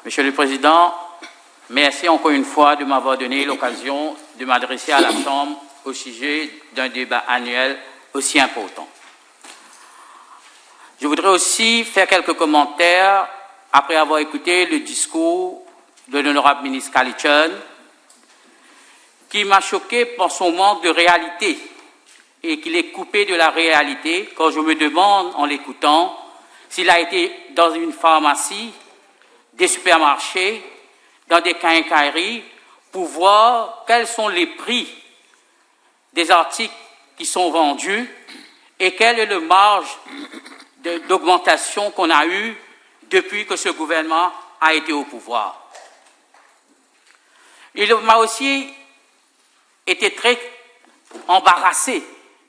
Monsieur le Président, merci encore une fois de m'avoir donné l'occasion de m'adresser à la Chambre au sujet d'un débat annuel aussi important. Je voudrais aussi faire quelques commentaires après avoir écouté le discours de l'honorable ministre Kalichun, qui m'a choqué par son manque de réalité et qu'il est coupé de la réalité quand je me demande en l'écoutant s'il a été dans une pharmacie, des supermarchés, dans des quincailleries pour voir quels sont les prix des articles qui sont vendus et quelle est le marge d'augmentation qu'on a eu depuis que ce gouvernement a été au pouvoir. Il m'a aussi été très embarrassé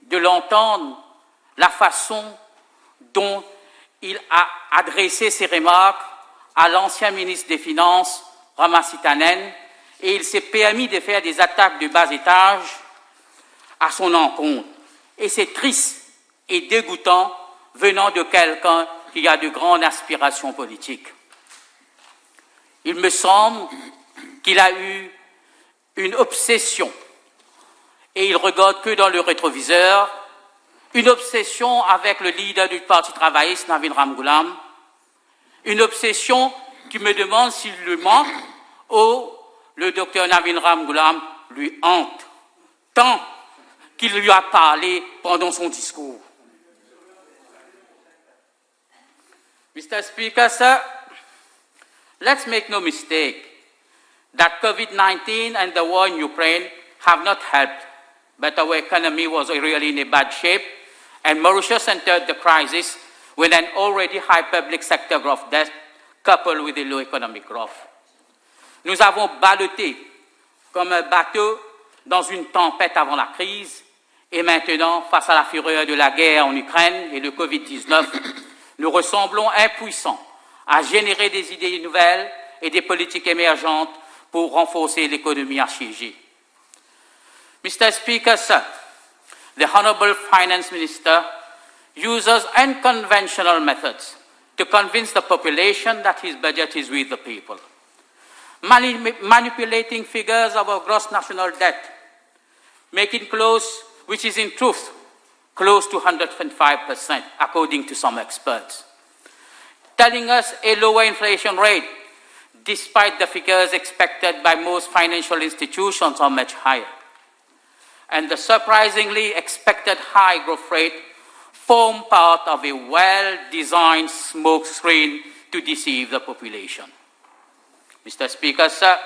de l'entendre la façon dont il a adressé ses remarques à l'ancien ministre des Finances, Ramasitanen, et il s'est permis de faire des attaques de bas étage à son encontre. Et c'est triste et dégoûtant venant de quelqu'un qui a de grandes aspirations politiques. Il me semble qu'il a eu une obsession, et il regarde que dans le rétroviseur, une obsession avec le leader du Parti travailliste, Navin Ramgoolam, une obsession qui me demande s'il lui manque ou le docteur Navin Ramgoolam lui hante, tant qu'il lui a parlé pendant son discours. Mr. Speaker, sir, let's make no mistake that COVID-19 and the war in Ukraine have not helped, but our economy was really in a bad shape, and Mauritius entered the crisis with an already high public sector growth debt coupled with a low economic growth. Nous avons ballotté comme un bateau dans une tempête avant la crise, et maintenant, face à la fureur de la guerre en Ukraine et le Covid-19, nous ressemblons impuissants à générer des idées nouvelles et des politiques émergentes pour renforcer l'économie assiégée. Mr. Speaker, sir, the Honourable Finance Minister uses unconventional methods to convince the population that his budget is with the people, manipulating figures of our gross national debt, making close, which is in truth close to 105%, according to some experts, telling us a lower inflation rate, despite the figures expected by most financial institutions are much higher, and the surprisingly expected high growth rate form part of a well-designed smokescreen to deceive the population. Mr. Speaker, sir,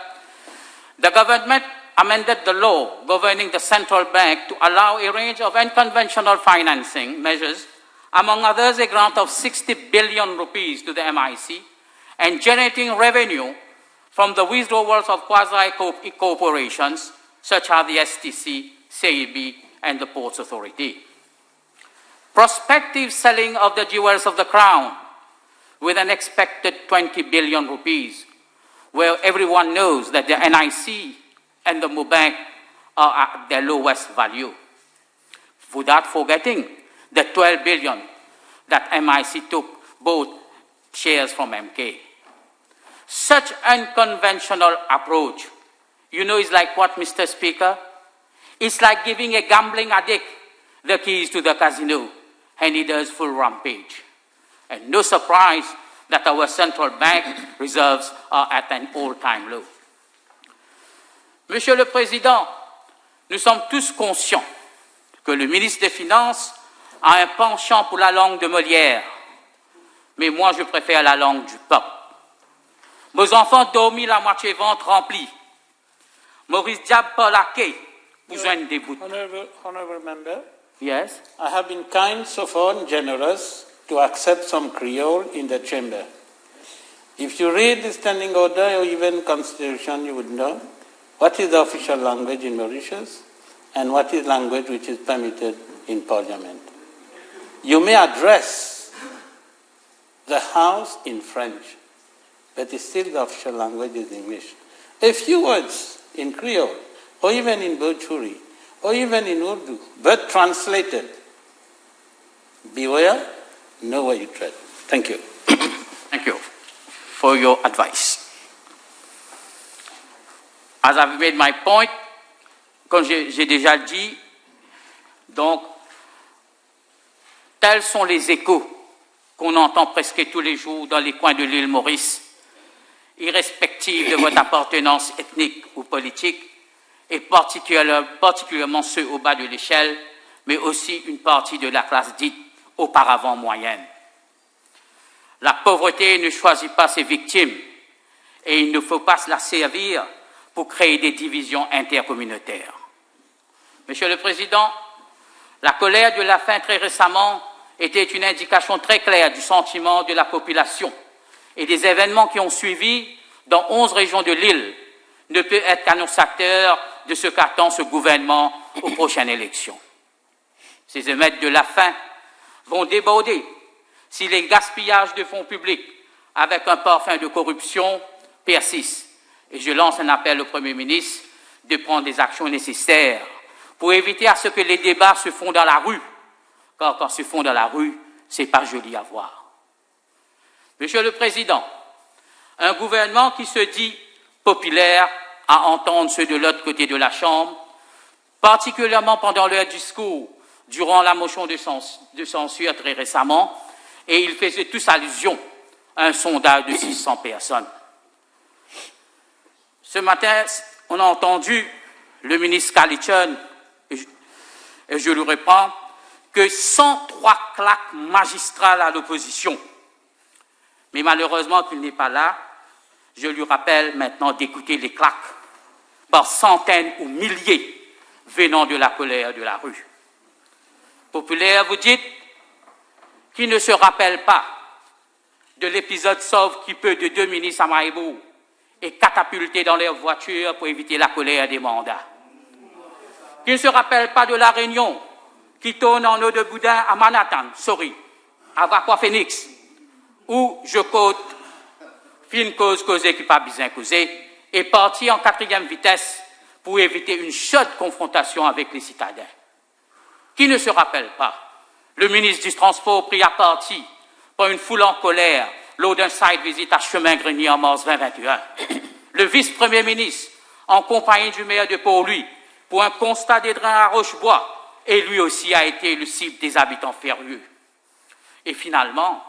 the government amended the law governing the central bank to allow a range of unconventional financing measures, among others a grant of 60 billion rupees to the MIC and generating revenue from the withdrawals of quasi-corporations such as the STC, CAB, and the Ports Authority. Prospective selling of the jewels of the crown with an expected 20 billion rupees, where everyone knows that the NIC and the MoBank are at their lowest value, without forgetting the 12 billion that MIC took both shares from MK. Such unconventional approach, you know, is like what, Mr. Speaker? It's like giving a gambling addict the keys to the casino, and he does full rampage. And no surprise that our central bank reserves are at an all-time low. Monsieur le Président, nous sommes tous conscients que le ministre des Finances a un penchant pour la langue de Molière, mais moi je préfère la langue du peuple. Nos enfants dormis la moitié ventre rempli. Maurice Diab Polaké, besoin des bouts. Honorable member. Yes. I have been kind so far and generous to accept some Creole in the chamber. If you read the standing order or even constitution, you would know what is the official language in Mauritius and what is language which is permitted in Parliament. You may address the House in French, but still the official language is English. A few words in Creole, or even in Bhojpuri, or even in Urdu, but translated. Beware, know where you tread. Thank you. Thank you for your advice. As I've made my point, comme j'ai déjà dit, donc, tels sont les échos qu'on entend presque tous les jours dans les coins de l'île Maurice, irrespectifs de votre appartenance ethnique ou politique, et particulièrement ceux au bas de l'échelle, mais aussi une partie de la classe dite auparavant moyenne. La pauvreté ne choisit pas ses victimes et il ne faut pas se la servir pour créer des divisions intercommunautaires. Monsieur le Président, la colère de la faim très récemment était une indication très claire du sentiment de la population et des événements qui ont suivi dans 11 régions de l'île ne peut être qu'annonçateur de ce qu'attend ce gouvernement aux prochaines élections. Ces émeutes de la faim vont déborder si les gaspillages de fonds publics avec un parfum de corruption persistent. Et je lance un appel au Premier ministre de prendre des actions nécessaires pour éviter à ce que les débats se font dans la rue. Car quand se font dans la rue, ce n'est pas joli à voir. Monsieur le Président, un gouvernement qui se dit populaire à entendre ceux de l'autre côté de la Chambre, particulièrement pendant leur discours durant la motion de censure très récemment, et ils faisaient tous allusion à un sondage de 600 personnes. Ce matin, on a entendu le ministre Kalichon, et je le reprends, que 103 claques magistrales à l'opposition. Mais malheureusement qu'il n'est pas là, je lui rappelle maintenant d'écouter les claques par centaines ou milliers venant de la colère de la rue. Populaire, vous dites, qui ne se rappelle pas de l'épisode sauve qui peut de 2 ministres à Maïbou et catapultés dans leur voiture pour éviter la colère des mandats. Qui ne se rappelle pas de la réunion qui tourne en eau de boudin à Manhattan, à Vaqua Phoenix, où je quote fine cause causée qui pas bien causée, est parti en 4e vitesse pour éviter une chaude confrontation avec les citadins. Qui ne se rappelle pas le ministre du Transport pris à partie par une foule en colère lors d'un site visit à Chemin-Grenier en mars 2021. Le vice-premier ministre, en compagnie du maire de Port-Louis, pour un constat des drains à Rochebois, et lui aussi a été le cible des habitants furieux. Et finalement,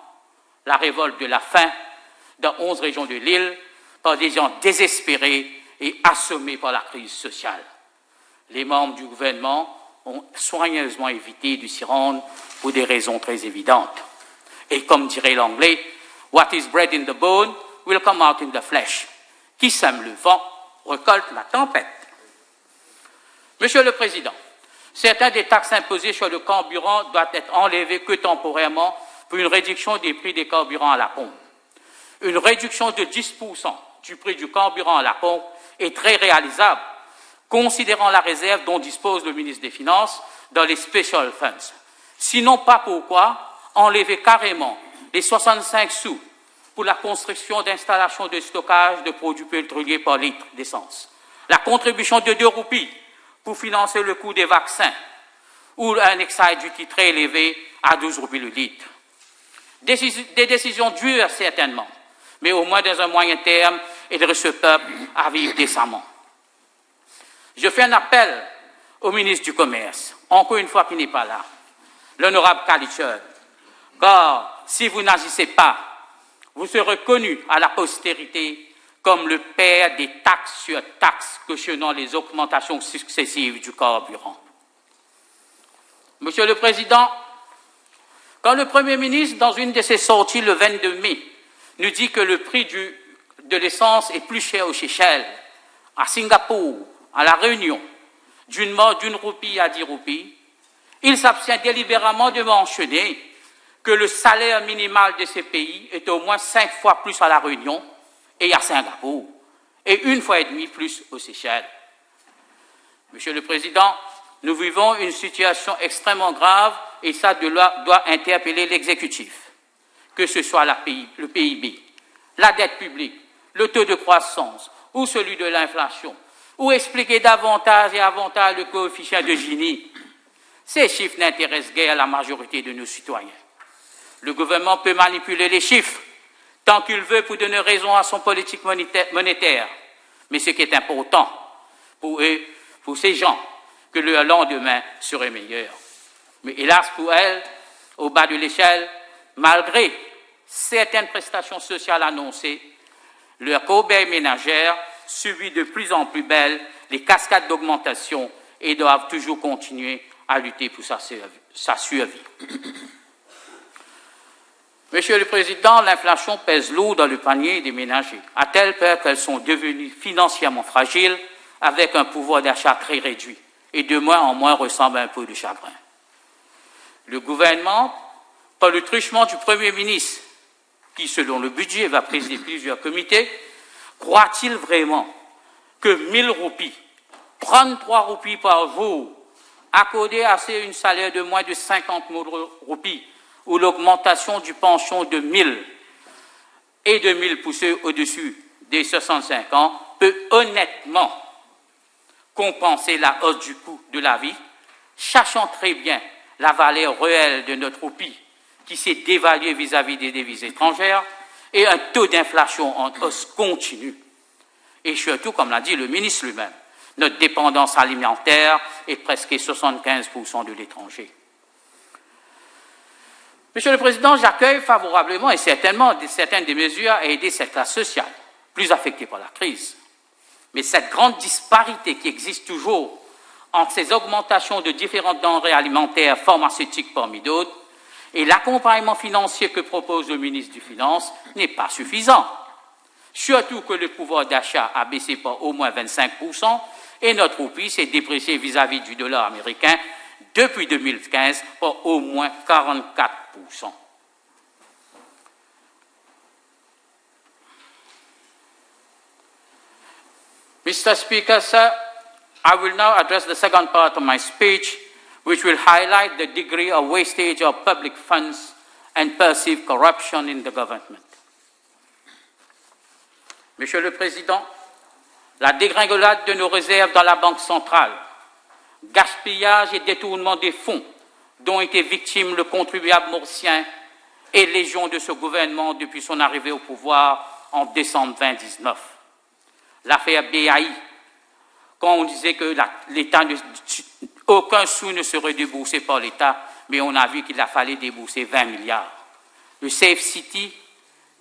la révolte de la faim dans 11 régions de l'île par des gens désespérés et assommés par la crise sociale. Les membres du gouvernement ont soigneusement évité de s'y rendre pour des raisons très évidentes. Et comme dirait l'anglais, « What is bred in the bone will come out in the flesh ». Qui sème le vent récolte la tempête. Monsieur le Président, certains des taxes imposées sur le carburant doivent être enlevées que temporairement pour une réduction des prix des carburants à la pompe. Une réduction de 10% du prix du carburant à la pompe est très réalisable, considérant la réserve dont dispose le ministre des Finances dans les Special Funds. Sinon, pas pourquoi enlever carrément les 65 sous pour la construction d'installations de stockage de produits pétroliers par litre d'essence, la contribution de 2 roupies pour financer le coût des vaccins ou un excise duty très élevé à 12 roupies le litre. Des décisions dures, certainement, mais au moins dans un moyen terme, aider ce peuple à vivre décemment. Je fais un appel au ministre du Commerce, encore une fois qui n'est pas là, l'honorable Kalichon, car si vous n'agissez pas, vous serez reconnu à la postérité comme le père des taxes sur taxes cautionnant les augmentations successives du carburant. Monsieur le Président, quand le Premier ministre, dans une de ses sorties le 22 mai, nous dit que le prix de l'essence est plus cher aux Seychelles, à Singapour, à La Réunion, d'une roupie à 10 roupies, il s'abstient délibérément de mentionner que le salaire minimal de ces pays est au moins 5 fois plus à La Réunion et à Singapour, et 1,5 fois plus aux Seychelles. Monsieur le Président, nous vivons une situation extrêmement grave et ça doit interpeller l'exécutif, que ce soit le PIB, la dette publique, le taux de croissance ou celui de l'inflation, ou expliquer davantage et avantage le coefficient de Gini. Ces chiffres n'intéressent guère la majorité de nos citoyens. Le gouvernement peut manipuler les chiffres tant qu'il veut pour donner raison à son politique monétaire. Mais ce qui est important, pour eux, pour ces gens, que le lendemain serait meilleur. Mais hélas pour elles, au bas de l'échelle, malgré certaines prestations sociales annoncées, leur corbeille ménagère subit de plus en plus belle les cascades d'augmentation et doivent toujours continuer à lutter pour sa survie. Monsieur le Président, l'inflation pèse lourd dans le panier des ménagers, à telle peur qu'elles sont devenues financièrement fragiles avec un pouvoir d'achat très réduit et de moins en moins ressemble à un peu de chagrin. Le gouvernement, par le truchement du Premier ministre, qui, selon le budget, va présider plusieurs comités, croit-il vraiment que 1000 roupies, 33 roupies par jour, accordées à un salaire de moins de 50 000 roupies, ou l'augmentation du pension de 1000 et de 1000 pour ceux au-dessus des 65 ans, peut honnêtement compenser la hausse du coût de la vie, sachant très bien la valeur réelle de notre roupie qui s'est dévaluée vis-à-vis des devises étrangères et un taux d'inflation en hausse continue. Et surtout, comme l'a dit le ministre lui-même, notre dépendance alimentaire est presque 75% de l'étranger. Monsieur le Président, j'accueille favorablement et certainement certaines des mesures à aider cette classe sociale, plus affectée par la crise. Mais cette grande disparité qui existe toujours entre ces augmentations de différentes denrées alimentaires, pharmaceutiques parmi d'autres, et l'accompagnement financier que propose le ministre des Finances n'est pas suffisant. Surtout que le pouvoir d'achat a baissé par au moins 25% et notre roupie s'est dépréciée vis-à-vis du dollar américain depuis 2015 par au moins 44%. Mr. Speaker, sir, I will now address the second part of my speech, which will highlight the degree of wastage of public funds and perceived corruption in the government. Monsieur le Président, la dégringolade de nos réserves dans la Banque centrale, gaspillage et détournement des fonds dont était victime le contribuable mauricien et légion de ce gouvernement depuis son arrivée au pouvoir en décembre 2019. L'affaire BAI, quand on disait que l'État, aucun sou ne serait déboursé par l'État, mais on a vu qu'il a fallu débourser 20 milliards. Le Safe City,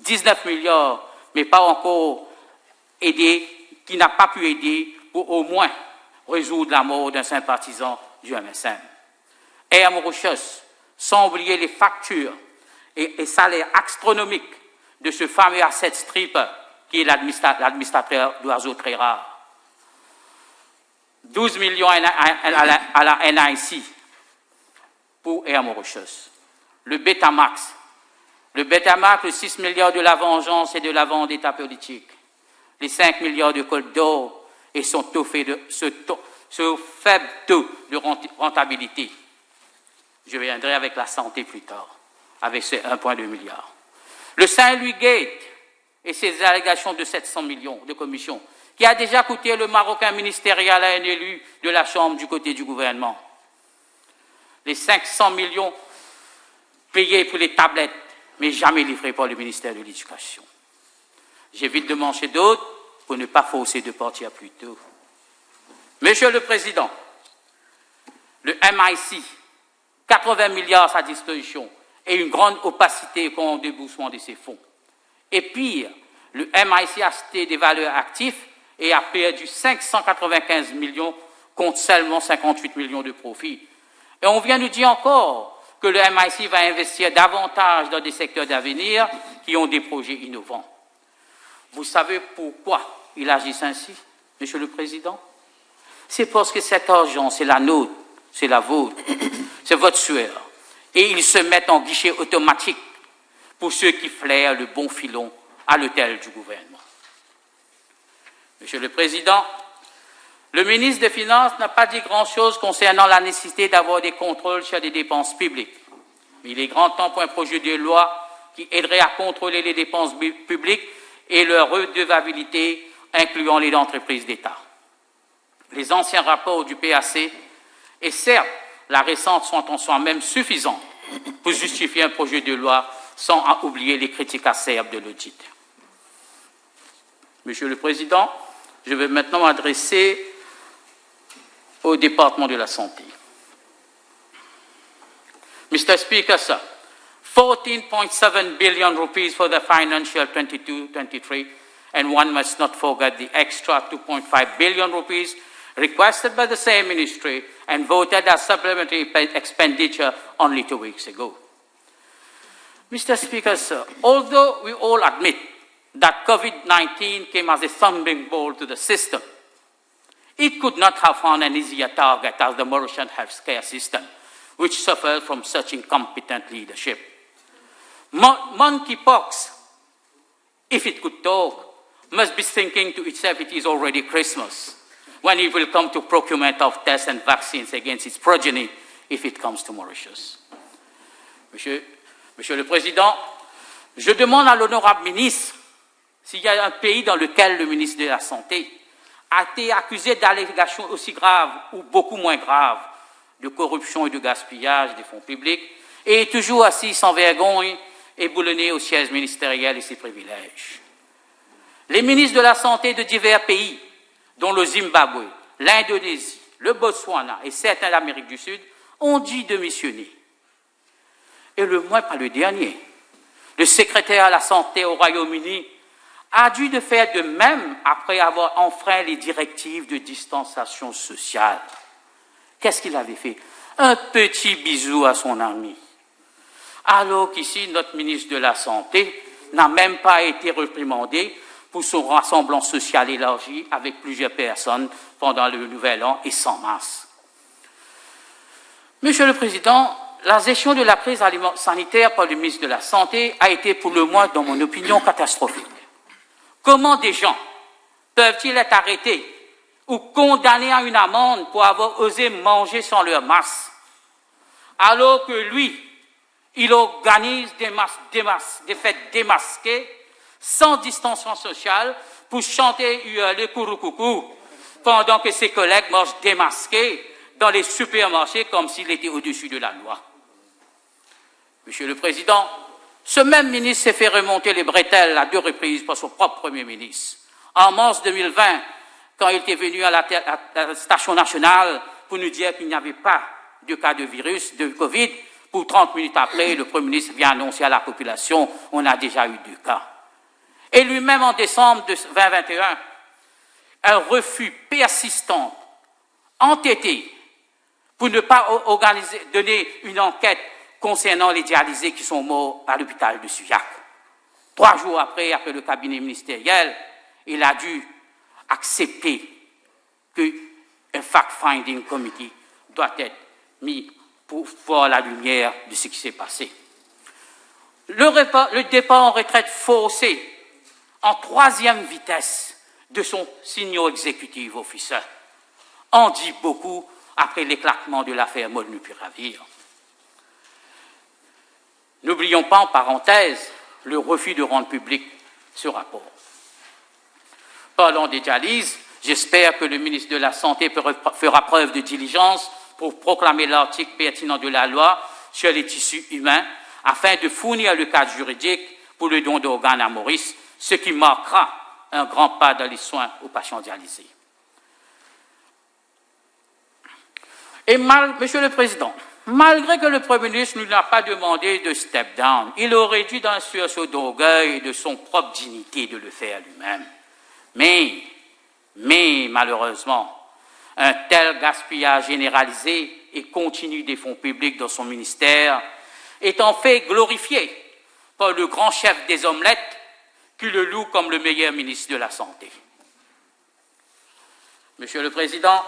19 milliards, mais pas encore aidé, qui n'a pas pu aider pour au moins résoudre la mort d'un sympathisant du MSM. Air Mauritius, sans oublier les factures et salaires astronomiques de ce fameux asset stripper qui est l'administrateur d'oiseaux très rares. 12 millions à la NIC pour Air Mauritius. Le Betamax, le 6 milliards de la vengeance et de la vendetta politique. Les 5 milliards de Côte d'Or et ce faible taux de rentabilité. Je viendrai avec la santé plus tard, avec ces 1,2 milliard. Le Saint-Louis Gate et ses allégations de 700 millions de commissions, qui a déjà coûté le Marocain ministériel à un élu de la Chambre du côté du gouvernement. Les 500 millions payés pour les tablettes, mais jamais livrés par le ministère de l'Éducation. J'évite de manger d'autres pour ne pas forcer de partir plus tôt. Monsieur le Président, le MIC, 80 milliards à sa disposition et une grande opacité quant au déboursement de ces fonds. Et pire, le MIC a acheté des valeurs actives et a perdu 595 millions contre seulement 58 millions de profits. Et on vient nous dire encore que le MIC va investir davantage dans des secteurs d'avenir qui ont des projets innovants. Vous savez pourquoi ils agissent ainsi, Monsieur le Président? C'est parce que cet argent, c'est la nôtre, c'est la vôtre, c'est votre sueur. Et ils se mettent en guichet automatique pour ceux qui flairent le bon filon à l'autel du gouvernement. Monsieur le Président, le ministre des Finances n'a pas dit grand-chose concernant la nécessité d'avoir des contrôles sur des dépenses publiques. Mais il est grand temps pour un projet de loi qui aiderait à contrôler les dépenses publiques et leur redevabilité, incluant les entreprises d'État. Les anciens rapports du PAC et certes la récente sont en soi-même suffisantes pour justifier un projet de loi sans oublier les critiques acerbes de l'audit. Monsieur le Président, je vais maintenant m'adresser au département de la santé. Mr. Speaker, sir, 14.7 billion rupees for the financial 22-23, and one must not forget the extra 2.5 billion rupees requested by the same ministry and voted as supplementary expenditure only 2 weeks ago. Mr. Speaker, sir, although we all admit that COVID-19 came as a thundering blow to the system, it could not have found an easier target as the Mauritian healthcare system, which suffered from such incompetent leadership. Monkeypox, if it could talk, must be thinking to itself it is already Christmas, when it will come to procurement of tests and vaccines against its progeny if it comes to Mauritius. Monsieur le Président, je demande à l'honorable ministre s'il y a un pays dans lequel le ministre de la Santé a été accusé d'allégations aussi graves ou beaucoup moins graves de corruption et de gaspillage des fonds publics et est toujours assis sans vergogne et boulonné aux sièges ministériels et ses privilèges. Les ministres de la Santé de divers pays, dont le Zimbabwe, l'Indonésie, le Botswana et certains d'Amérique du Sud, ont dû démissionner. Et le mois, pas le dernier, le secrétaire à la Santé au Royaume-Uni a dû de faire de même après avoir enfreint les directives de distanciation sociale. Qu'est-ce qu'il avait fait? Un petit bisou à son ami. Alors qu'ici, notre ministre de la Santé n'a même pas été réprimandé pour son rassemblement social élargi avec plusieurs personnes pendant le Nouvel An et sans masse. Monsieur le Président, la gestion de la crise sanitaire par le ministre de la Santé a été pour le moins, dans mon opinion, catastrophique. Comment des gens peuvent-ils être arrêtés ou condamnés à une amende pour avoir osé manger sans leur masque, alors que lui, il organise des fêtes démasquées, sans distanciation sociale, pour chanter et hurler coucou, pendant que ses collègues mangent démasqués dans les supermarchés comme s'il était au-dessus de la loi. Monsieur le Président, ce même ministre s'est fait remonter les bretelles à 2 reprises par son propre Premier ministre. En mars 2020, quand il était venu à la station nationale pour nous dire qu'il n'y avait pas de cas de virus, de Covid, pour 30 minutes après, le Premier ministre vient annoncer à la population on a déjà eu 2 cas. Et lui-même, en décembre 2021, un refus persistant, entêté, pour ne pas donner une enquête concernant les dialysés qui sont morts à l'hôpital de Suyac. 3 jours après le cabinet ministériel, il a dû accepter qu'un fact-finding committee doit être mis pour voir la lumière de ce qui s'est passé. Le départ en retraite forcé en 3e vitesse de son senior executive officer en dit beaucoup après l'éclatement de l'affaire Molnupiravir. N'oublions pas, en parenthèse, le refus de rendre public ce rapport. Parlant des dialyses, j'espère que le ministre de la Santé fera preuve de diligence pour proclamer l'article pertinent de la loi sur les tissus humains afin de fournir le cadre juridique pour le don d'organes à Maurice, ce qui marquera un grand pas dans les soins aux patients dialysés. Et Monsieur le Président, malgré que le Premier ministre ne lui a pas demandé de step down, il aurait dû, dans un sursaut d'orgueil et de son propre dignité, de le faire lui-même. Mais malheureusement, un tel gaspillage généralisé et continu des fonds publics dans son ministère est en fait glorifié par le grand chef des omelettes qui le loue comme le meilleur ministre de la Santé. Monsieur le Président,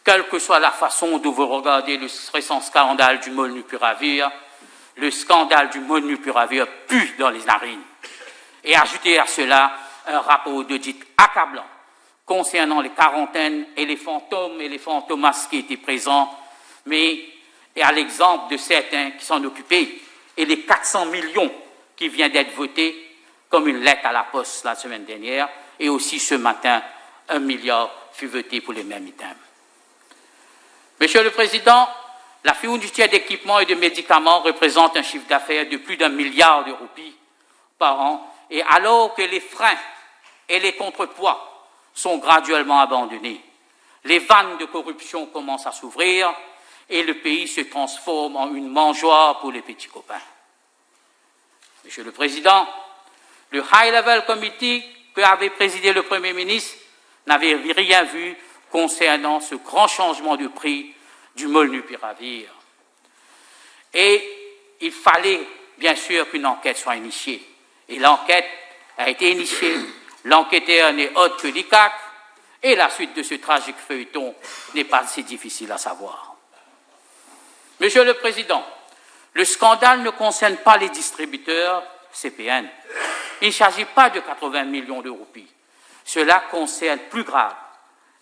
quelle que soit la façon dont vous regardez le récent scandale du Molnupiravir, le scandale du Molnupiravir pue dans les narines. Et ajoutez à cela un rapport d'audit accablant concernant les quarantaines et les fantomas qui étaient présents, mais et à l'exemple de certains qui s'en occupaient, et les 400 millions qui viennent d'être votés comme une lettre à la poste la semaine dernière, et aussi ce matin, 1 milliard fut voté pour les mêmes items. Monsieur le Président, la fourniture d'équipements et de médicaments représente un chiffre d'affaires de plus d'1 milliard de roupies par an, et alors que les freins et les contrepoids sont graduellement abandonnés, les vannes de corruption commencent à s'ouvrir et le pays se transforme en une mangeoire pour les petits copains. Monsieur le Président, le High Level Committee que avait présidé le Premier ministre n'avait rien vu concernant ce grand changement de prix du molnupiravir. Et il fallait bien sûr qu'une enquête soit initiée. Et l'enquête a été initiée. L'enquêteur n'est autre que l'ICAC, et la suite de ce tragique feuilleton n'est pas si difficile à savoir. Monsieur le Président, le scandale ne concerne pas les distributeurs CPN. Il ne s'agit pas de 80 millions de roupies. Cela concerne plus grave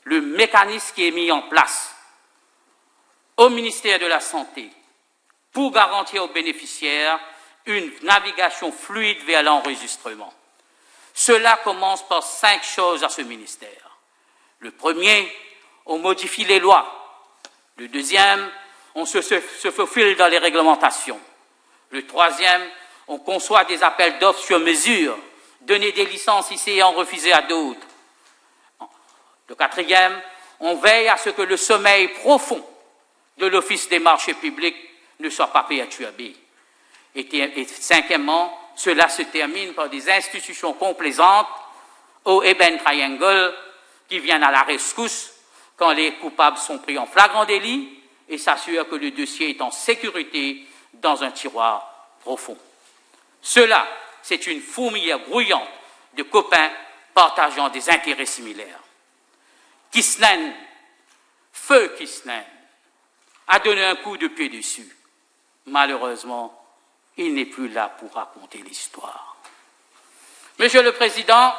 le mécanisme qui est mis en place au ministère de la Santé pour garantir aux bénéficiaires une navigation fluide vers l'enregistrement. Cela commence par 5 choses à ce ministère. Le premier, on modifie les lois. Le deuxième, on se faufile dans les réglementations. Le troisième, on conçoit des appels d'offres sur mesure, donner des licences ici et en refuser à d'autres. Le quatrième, on veille à ce que le sommeil profond de l'Office des marchés publics ne soit pas perturbé. Et cinquièmement, cela se termine par des institutions complaisantes au Eben Triangle qui viennent à la rescousse quand les coupables sont pris en flagrant délit et s'assurent que le dossier est en sécurité dans un tiroir profond. Cela, c'est une fourmilière grouillante de copains partageant des intérêts similaires. Kisnen, feu Kisnen, a donné un coup de pied dessus. Malheureusement, il n'est plus là pour raconter l'histoire. Monsieur le Président,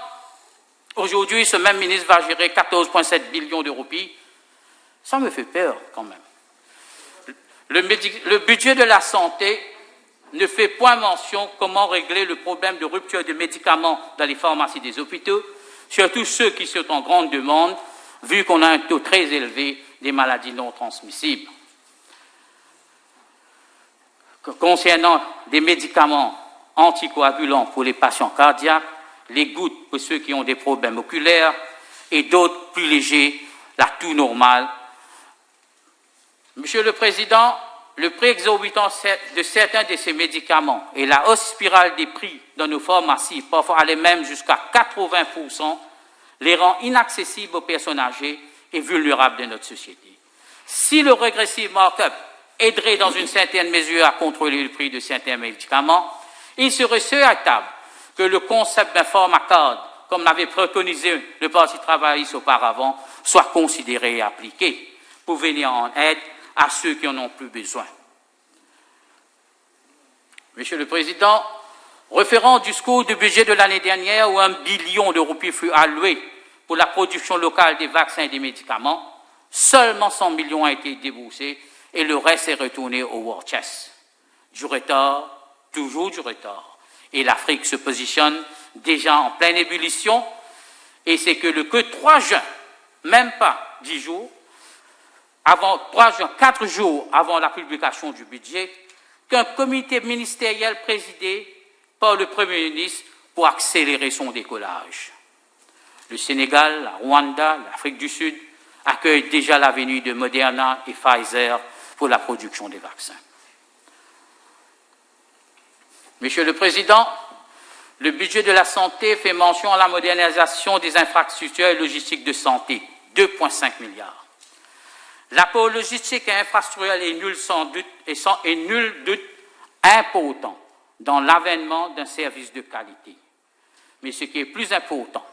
aujourd'hui, ce même ministre va gérer 14,7 billions de roupies. Ça me fait peur quand même. Le budget de la santé ne fait point mention comment régler le problème de rupture de médicaments dans les pharmacies des hôpitaux, surtout ceux qui sont en grande demande, vu qu'on a un taux très élevé des maladies non transmissibles. Concernant des médicaments anticoagulants pour les patients cardiaques, les gouttes pour ceux qui ont des problèmes oculaires et d'autres plus légers, la toux normale. Monsieur le Président, le prix exorbitant de certains de ces médicaments et la hausse spirale des prix dans nos pharmacies, parfois aller même jusqu'à 80%, les rend inaccessibles aux personnes âgées et vulnérables de notre société. Si le regressive markup aiderait dans une certaine mesure à contrôler le prix de certains médicaments, il serait souhaitable que le concept d'un pharmacode, comme l'avait préconisé le Parti travailliste auparavant, soit considéré et appliqué pour venir en aide à ceux qui en ont plus besoin. Monsieur le Président, référant au discours du budget de l'année dernière où 1 billion de roupies fut alloué pour la production locale des vaccins et des médicaments, seulement 100 millions ont été déboursés et le reste est retourné au war chest. Du retard, toujours du retard. Et l'Afrique se positionne déjà en pleine ébullition et c'est que 3 juin, même pas 10 jours, 4 jours avant la publication du budget, qu'un comité ministériel présidé par le Premier ministre pour accélérer son décollage. Le Sénégal, la Rwanda, l'Afrique du Sud accueillent déjà la venue de Moderna et Pfizer pour la production des vaccins. Monsieur le Président, le budget de la santé fait mention à la modernisation des infrastructures et logistiques de santé, 2,5 milliards. L'apport logistique et infrastructurel est nul sans doute et nul doute important dans l'avènement d'un service de qualité. Mais ce qui est plus important,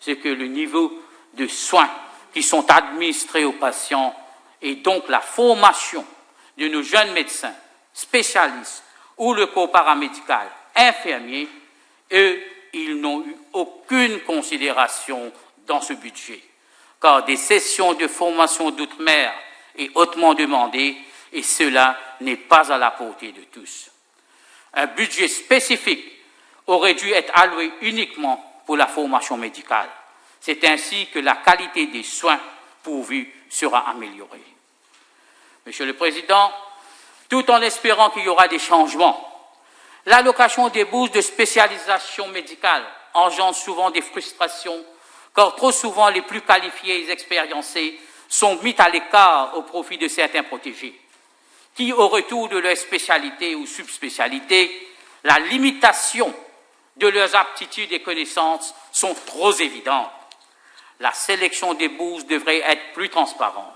c'est que le niveau de soins qui sont administrés aux patients et donc la formation de nos jeunes médecins, spécialistes ou le corps paramédical, infirmiers, eux, ils n'ont eu aucune considération dans ce budget, car des sessions de formation d'outre-mer est hautement demandées et cela n'est pas à la portée de tous. Un budget spécifique aurait dû être alloué uniquement pour la formation médicale. C'est ainsi que la qualité des soins pourvus sera améliorée. Monsieur le Président, tout en espérant qu'il y aura des changements, l'allocation des bourses de spécialisation médicale engendre souvent des frustrations, car trop souvent les plus qualifiés et expériencés sont mis à l'écart au profit de certains protégés, qui, au retour de leur spécialité ou subspécialité, la limitation de leurs aptitudes et connaissances sont trop évidentes. La sélection des bourses devrait être plus transparente.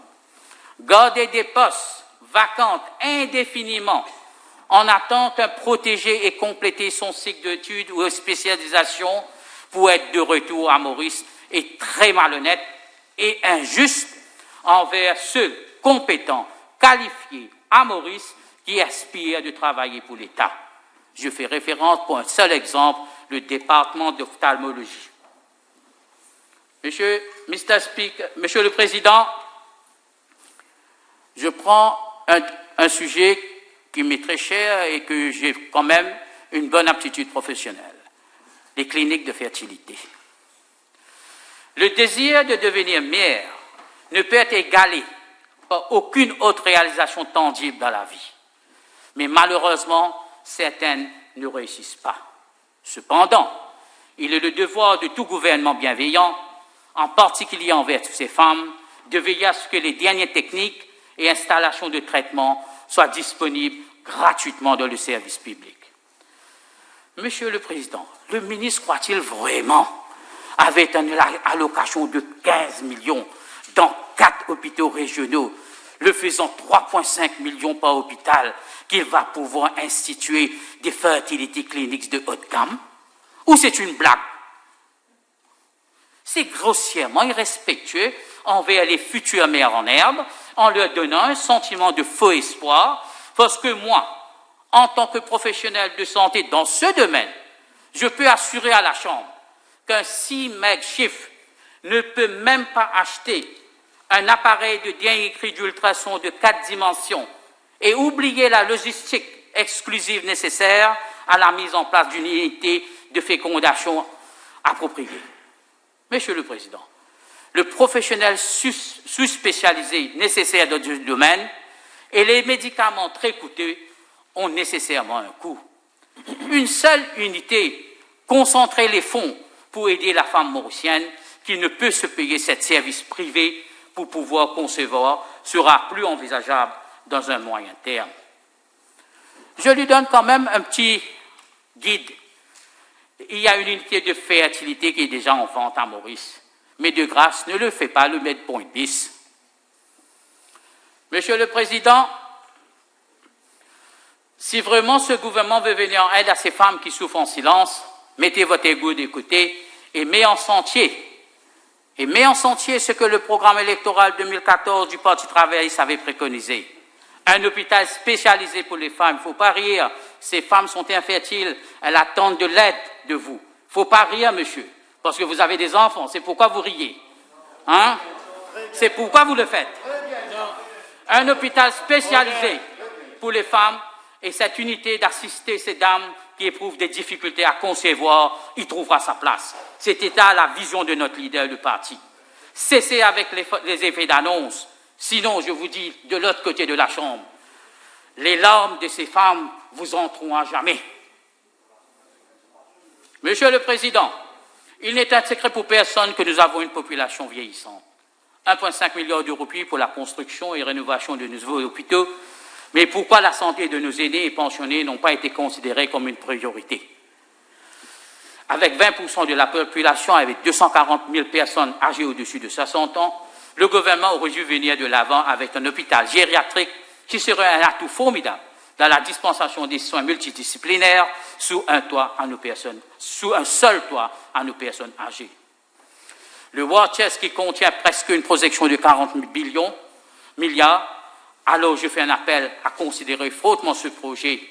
Garder des postes vacants indéfiniment en attendant qu'un protégé ait complété son cycle d'études ou de spécialisation pour être de retour à Maurice est très malhonnête et injuste envers ceux compétents, qualifiés à Maurice qui aspirent de travailler pour l'État. Je fais référence pour un seul exemple, le département d'ophtalmologie. Monsieur le Président, je prends un sujet qui m'est très cher et que j'ai quand même une bonne aptitude professionnelle, les cliniques de fertilité. Le désir de devenir mère ne peut être égalé par aucune autre réalisation tangible dans la vie. Mais malheureusement, certaines ne réussissent pas. Cependant, il est le devoir de tout gouvernement bienveillant, en particulier envers toutes ces femmes, de veiller à ce que les dernières techniques et installations de traitement soient disponibles gratuitement dans le service public. Monsieur le Président, le ministre croit-il vraiment, avec une allocation de 15 millions dans 4 hôpitaux régionaux, le faisant 3,5 millions par hôpital, qu'il va pouvoir instituer des fertility clinics de haute gamme? Ou c'est une blague? C'est grossièrement irrespectueux envers les futures mères en herbe, en leur donnant un sentiment de faux espoir, parce que moi, en tant que professionnel de santé dans ce domaine, je peux assurer à la Chambre qu'un 6 maigre-chiffre ne peut même pas acheter un appareil de dernier cri d'ultrason de 4 dimensions et oublier la logistique exclusive nécessaire à la mise en place d'une unité de fécondation appropriée. Monsieur le Président, le professionnel sous-spécialisé nécessaire dans ce domaine et les médicaments très coûteux ont nécessairement un coût. Une seule unité concentrer les fonds pour aider la femme mauricienne qui ne peut se payer ce service privé pour pouvoir concevoir sera plus envisageable dans un moyen terme. Je lui donne quand même un petit guide. Il y a une unité de fertilité qui est déjà en vente à Maurice. Mais de grâce, ne le fais pas le mettre point bis. Monsieur le Président, si vraiment ce gouvernement veut venir en aide à ces femmes qui souffrent en silence, mettez votre égo de côté et mettez en sentier ce que le programme électoral 2014 du Parti travailliste avait préconisé. Un hôpital spécialisé pour les femmes. Il ne faut pas rire. Ces femmes sont infertiles. Elles attendent de l'aide de vous. Il ne faut pas rire, monsieur, parce que vous avez des enfants. C'est pourquoi vous riez. Hein? C'est pourquoi vous le faites. Un hôpital spécialisé pour les femmes et cette unité d'assister ces dames qui éprouvent des difficultés à concevoir, y trouvera sa place. C'était là la vision de notre leader du parti. Cessez avec les effets d'annonce. Sinon, je vous dis, de l'autre côté de la Chambre, les larmes de ces femmes vous entreront à jamais. Monsieur le Président, il n'est un secret pour personne que nous avons une population vieillissante. 1,5 milliard d'euros pour la construction et rénovation de nouveaux hôpitaux. Mais pourquoi la santé de nos aînés et pensionnés n'ont pas été considérés comme une priorité? Avec 20% de la population, avec 240 000 personnes âgées au-dessus de 60 ans, le gouvernement aurait dû venir de l'avant avec un hôpital gériatrique qui serait un atout formidable dans la dispensation des soins multidisciplinaires sous un seul toit à nos personnes âgées. Le War Chest qui contient presque une projection de 40 milliards, alors je fais un appel à considérer fortement ce projet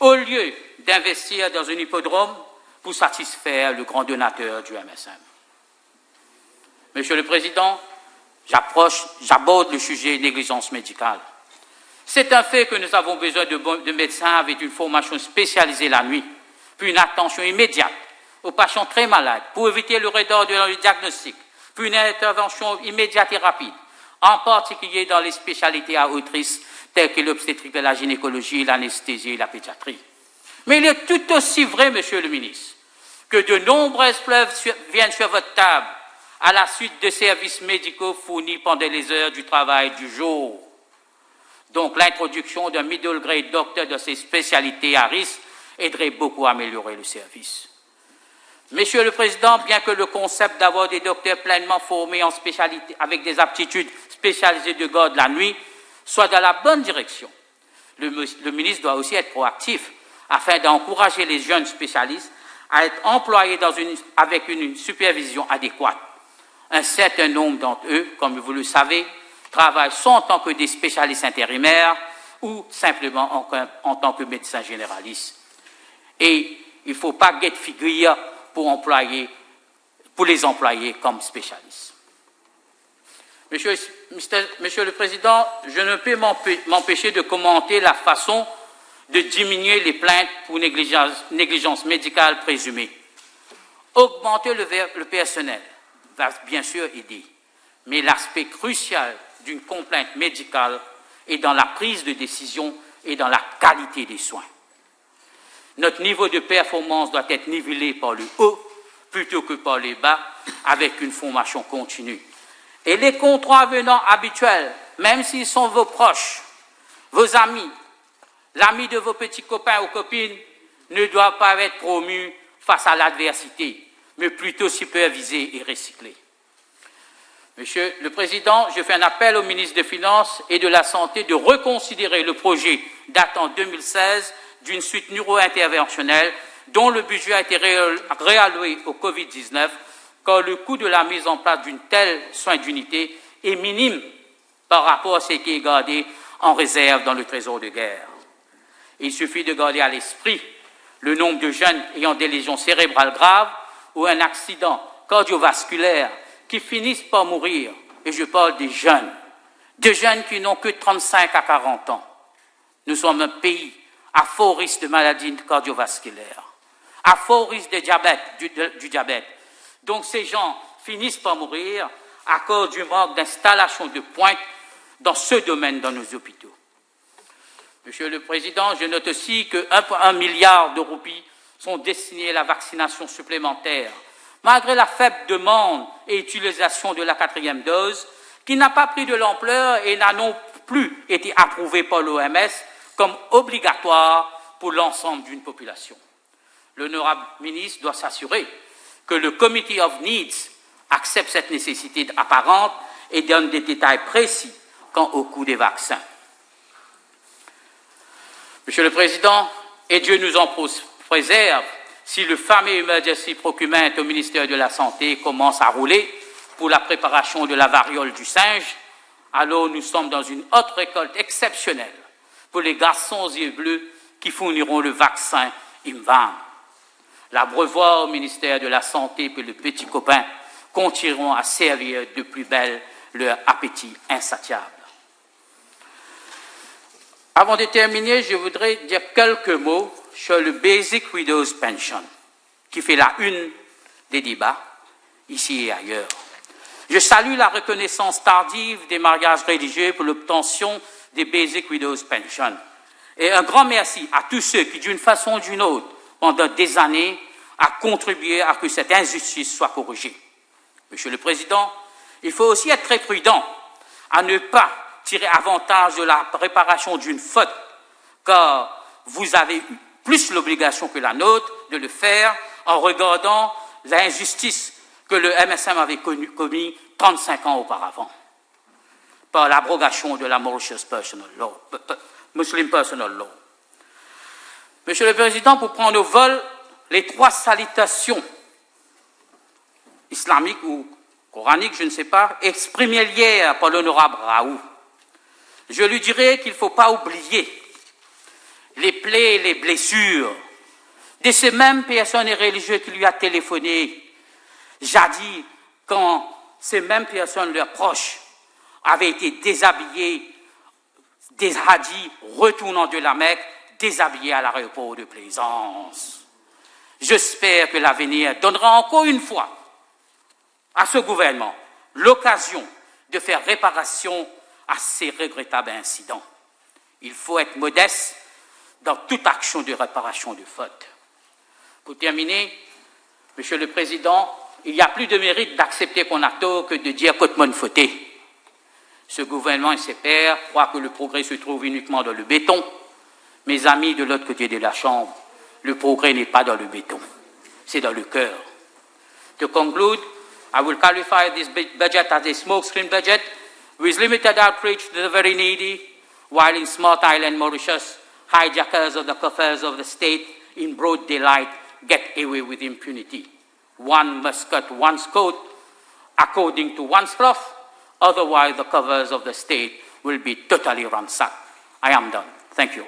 au lieu d'investir dans un hippodrome pour satisfaire le grand donateur du MSM. Monsieur le Président, j'aborde le sujet négligence médicale. C'est un fait que nous avons besoin de médecins avec une formation spécialisée la nuit, puis une attention immédiate aux patients très malades pour éviter le retard dans le diagnostic, puis une intervention immédiate et rapide, en particulier dans les spécialités à haut risque telles que l'obstétrique, la gynécologie, l'anesthésie et la pédiatrie. Mais il est tout aussi vrai, Monsieur le ministre, que de nombreuses preuves viennent sur votre table à la suite de services médicaux fournis pendant les heures du travail du jour. Donc l'introduction d'un middle grade docteur de ces spécialités à risque aiderait beaucoup à améliorer le service. Monsieur le Président, bien que le concept d'avoir des docteurs pleinement formés en spécialité avec des aptitudes spécialisées de garde la nuit soit dans la bonne direction, le ministre doit aussi être proactif afin d'encourager les jeunes spécialistes à être employés avec une supervision adéquate. Un certain nombre d'entre eux, comme vous le savez, travaillent soit en tant que des spécialistes intérimaires ou simplement en tant que médecins généralistes. Et il ne faut pas guette figure pour les employer comme spécialistes. Monsieur le Président, je ne peux m'empêcher de commenter la façon de diminuer les plaintes pour négligence médicale présumée. Augmenter le personnel va bien sûr aider, mais l'aspect crucial d'une complainte médicale est dans la prise de décision et dans la qualité des soins. Notre niveau de performance doit être nivelé par le haut plutôt que par le bas avec une formation continue. Et les contrevenants habituels, même s'ils sont vos proches, vos amis, l'ami de vos petits copains ou copines, ne doivent pas être promus face à l'adversité, mais plutôt supervisés et recyclés. Monsieur le Président, je fais un appel au ministre des Finances et de la Santé de reconsidérer le projet datant 2016 d'une suite neuro-interventionnelle dont le budget a été réalloué au Covid-19, car le coût de la mise en place d'une telle soin d'unité est minime par rapport à ce qui est gardé en réserve dans le trésor de guerre. Il suffit de garder à l'esprit le nombre de jeunes ayant des lésions cérébrales graves ou un accident cardiovasculaire qui finissent par mourir, et je parle des jeunes qui n'ont que 35 à 40 ans. Nous sommes un pays à fort risque de maladies cardiovasculaires, à fort risque de diabète, du diabète. Donc ces gens finissent par mourir à cause du manque d'installation de pointe dans ce domaine dans nos hôpitaux. Monsieur le Président, je note aussi que 1,1 milliard de roupies sont destinées à la vaccination supplémentaire, malgré la faible demande et utilisation de la 4e dose, qui n'a pas pris de l'ampleur et n'a non plus été approuvée par l'OMS comme obligatoire pour l'ensemble d'une population. L'honorable ministre doit s'assurer que le Committee of Needs accepte cette nécessité apparente et donne des détails précis quant au coût des vaccins. Monsieur le Président, et Dieu nous en préserve, si le fameux Emergency Procurement au ministère de la Santé commence à rouler pour la préparation de la variole du singe, alors nous sommes dans une haute récolte exceptionnelle pour les garçons aux yeux bleus qui fourniront le vaccin IMVAM. L'abreuvoir au ministère de la Santé et le petit copain continueront à servir de plus belle leur appétit insatiable. Avant de terminer, je voudrais dire quelques mots sur le Basic Widow's Pension, qui fait la une des débats, ici et ailleurs. Je salue la reconnaissance tardive des mariages religieux pour l'obtention des Basic Widow's Pension. Et un grand merci à tous ceux qui, d'une façon ou d'une autre, pendant des années, ont contribué à que cette injustice soit corrigée. Monsieur le Président, il faut aussi être très prudent à ne pas tirer avantage de la réparation d'une faute, car vous avez eu plus l'obligation que la nôtre de le faire en regardant l'injustice que le MSM avait commis 35 ans auparavant, par l'abrogation de la Muslim Personal Law. Monsieur le Président, pour prendre au vol les 3 salutations islamiques ou coraniques, je ne sais pas, exprimées hier par l'honorable Raoult, je lui dirais qu'il ne faut pas oublier les plaies et les blessures de ces mêmes personnes et religieux qui lui a téléphoné jadis quand ces mêmes personnes, leurs proches, avaient été déshabillés, des hadiths retournant de la Mecque, déshabillés à l'aéroport de Plaisance. J'espère que l'avenir donnera encore une fois à ce gouvernement l'occasion de faire réparation à ces regrettables incidents. Il faut être modeste dans toute action de réparation de faute. Pour terminer, Monsieur le Président, il y a plus de mérite d'accepter qu'on a tort que de dire que tout le monde fauté. Ce gouvernement et ses pairs croient que le progrès se trouve uniquement dans le béton. Mes amis de l'autre côté de la Chambre, le progrès n'est pas dans le béton, c'est dans le cœur. To conclude, I will qualify this budget as a smokescreen budget with limited outreach to the very needy, while in small island Mauritius, hijackers of the coffers of the state in broad daylight get away with impunity. One must cut one's coat according to one's cloth, otherwise the covers of the state will be totally ransacked. I am done. Thank you.